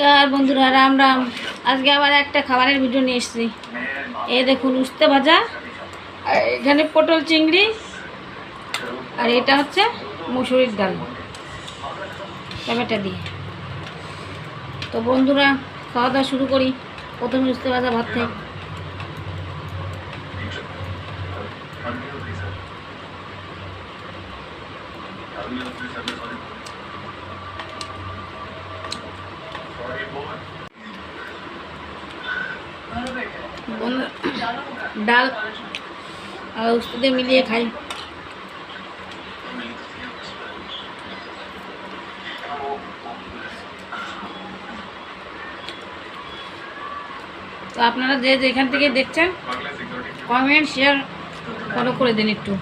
নমস্কার বন্ধুরা, রাম রাম। আজকে আবার একটা খাবারের ভিডিও নিয়ে এসেছি। এই দেখুন, উস্তে ভাজা, আর এখানে পটল চিংড়ি, আর এটা হচ্ছে মুসুরির ডাল টমেটো দিয়ে। তো বন্ধুরা, খাওয়া দাওয়া শুরু করি। প্রথমে উস্তে ভাজা ভাত থেকে। ডাল আর উস্তে দিয়ে মিলিয়ে খাই। তো আপনারা যে যেখান থেকে দেখছেন, কমেন্ট শেয়ার ফলো করে দিন একটু।